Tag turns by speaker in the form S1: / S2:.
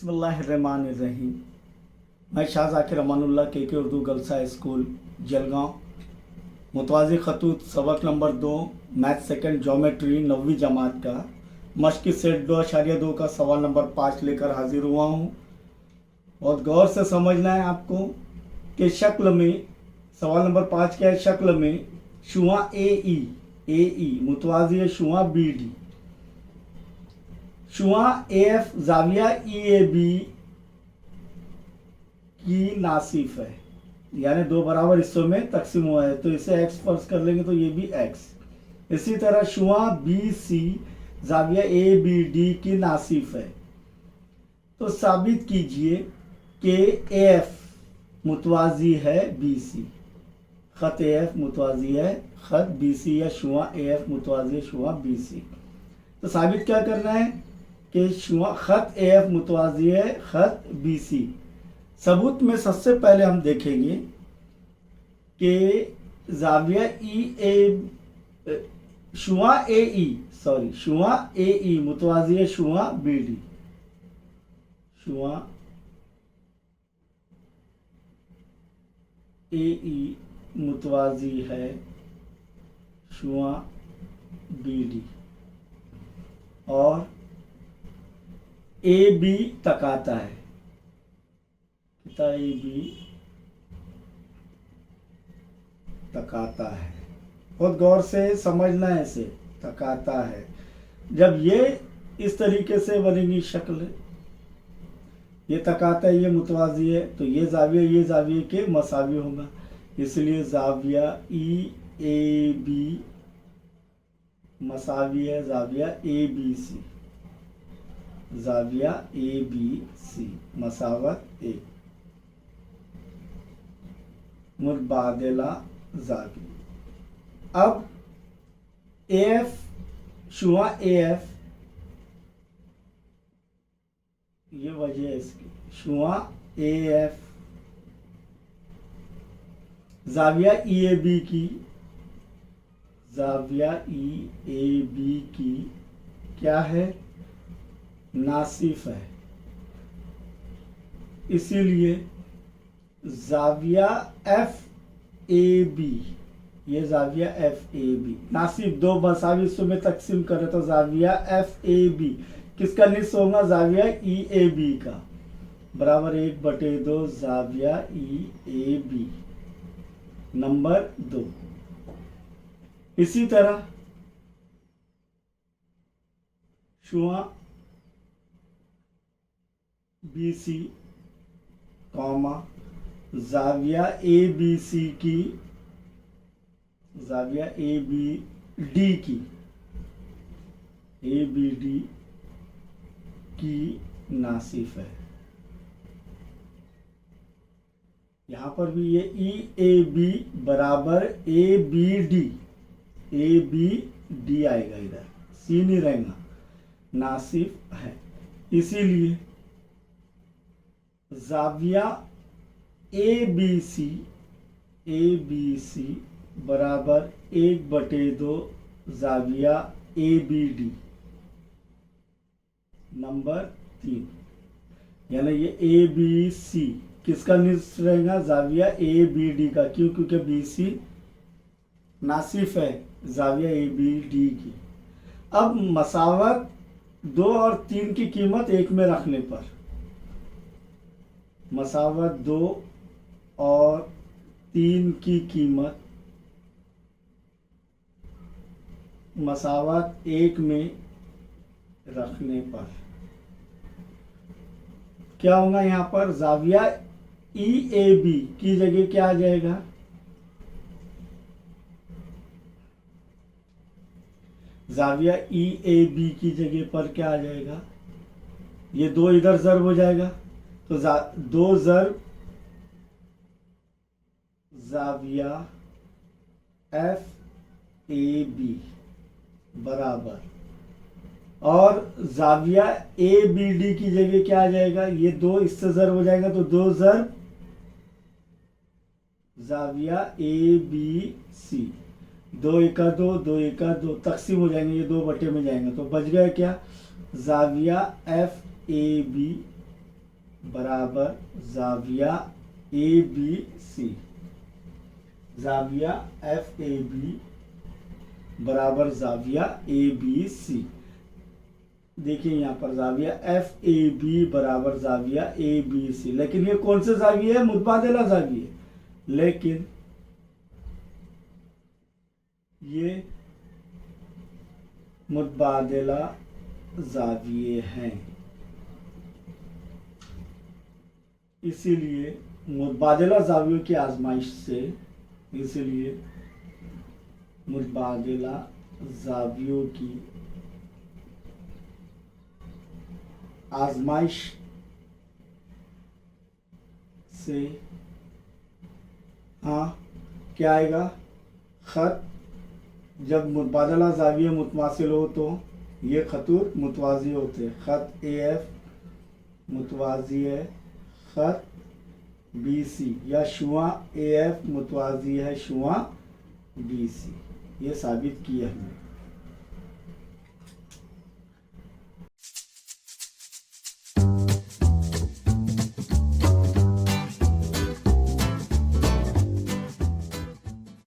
S1: बिस्मिल्लाहिर्रहमानिर्रहीम। मैं शाह ज़ाकिर अमानुल्लाह के Urdu girls high school Jalgaon मुतवाज़ी खतूत सबक नंबर 2 मैथ सेकंड ज्योमेट्री 9वीं जमात का मश्क़ी सेट 2.2 का सवाल नंबर 5 लेकर हाजिर हुआ हूँ। बहुत गौर से समझना है आपको कि शक्ल में सवाल नंबर 5 क्या है। शक्ल में शुआ ए मुतवाज़ी है शुआ बी डी, शुआ एफ जाविया EAB की नासिफ है, यानी दो बराबर हिस्सों में तकसीम हुआ है, तो इसे x फर्ज कर लेंगे तो ये भी x। इसी तरह शुआ BC जाविया ABD की नासिफ है, तो साबित कीजिए कि AF मुतवाज़ी है BC, ख़त AF मुतवाज़ी है ख़त BC या शुआ AF मुतवाज़ी है शुआ BC। तो साबित क्या करना है कि शुआ ख़त AF मुतवाज़ी है ख़त BC। सबूत में सबसे पहले हम देखेंगे कि जाविया शुआ AE मुतवाज़ी है शुआ BD, शुआ AE मुतवाज़ी है शुआ BD और AB तकाता है, AB तकाता है। बहुत गौर से समझना है इसे, तकाता है। जब ये इस तरीके से बनेगी शक्ल, ये तकाता है ये मुतवाज़ी है, तो ये जाविया के मसावी होगा, इसलिए जाविया EAB मसावी है जाविया ABC, जाविया ABC मसावत A, मुतबादिला जाविया। अब AF शुआ AF, ये वजह है इसकी, शुआ AF जाविया EAB की, जाविया EAB की क्या है, नासिफ है, इसीलिए जाविया FAB, ये जाविया FAB नासिफ दो मसावी हिस्सों में तकसीम करे तो जाविया FAB किसका निस्फ होगा, जाविया EAB का, बराबर 1/2 जाविया EAB नंबर 2। इसी तरह शुआ BC कॉमा जाविया ABC की, जाविया ABD की, ABD की नासिफ है। यहाँ पर भी ये EAB बराबर ABD आएगा, इधर C नहीं रहेगा, नासिफ है, इसीलिए जाविया ABC बराबर 1/2 जाविया ABD नंबर 3, यानी ये ABC किसका निस्फ रहेगा, जाविया ABD का, क्यों, क्योंकि BC नासिफ है जाविया ABD की। अब मसावत 2 और 3 की कीमत 1 में रखने पर, मसावत 2 और 3 की कीमत मसावत 1 में रखने पर क्या होगा, यहाँ पर जाविया EAB की जगह क्या आ जाएगा, जाविया EAB की जगह पर क्या आ जाएगा, ये 2 इधर ज़र्ब हो जाएगा, तो 2 ज़र्ब जाविया FAB बराबर, और जाविया ABD की जगह क्या आ जाएगा, ये 2 इससे ज़र्ब हो जाएगा, तो 2 ज़र्ब जाविया ABC, 2 एका 2 2 एका 2 तकसीम हो जाएंगे, ये 2 बटे में जाएंगे, तो बच गया क्या, जाविया FAB बराबर जाविया ए बी सी, जाविया एफ ए बी बराबर जाविया ए बी सी। देखिए यहाँ पर जाविया एफ ए बी बराबर जाविया ए बी सी, लेकिन ये कौन से जाविये है? मुतबादिला जाविये, लेकिन ये मुतबादिला जाविये हैं, इसीलिए मुतबादिला जावियों की आजमाइश से, इसीलिए मुतबादिला जावियों की आजमाइश से हाँ क्या आएगा? ख़त जब मुतबादला ज़ाविया मुतमासिल हो तो ये खतूत मुतवाज़ी होते हैं। ख़त ए एफ मुतवाज़ी है ख़त बी सी, या शुआ ए एफ मुतवाज़ी है शुआ बी सी। ये साबित किया हमने।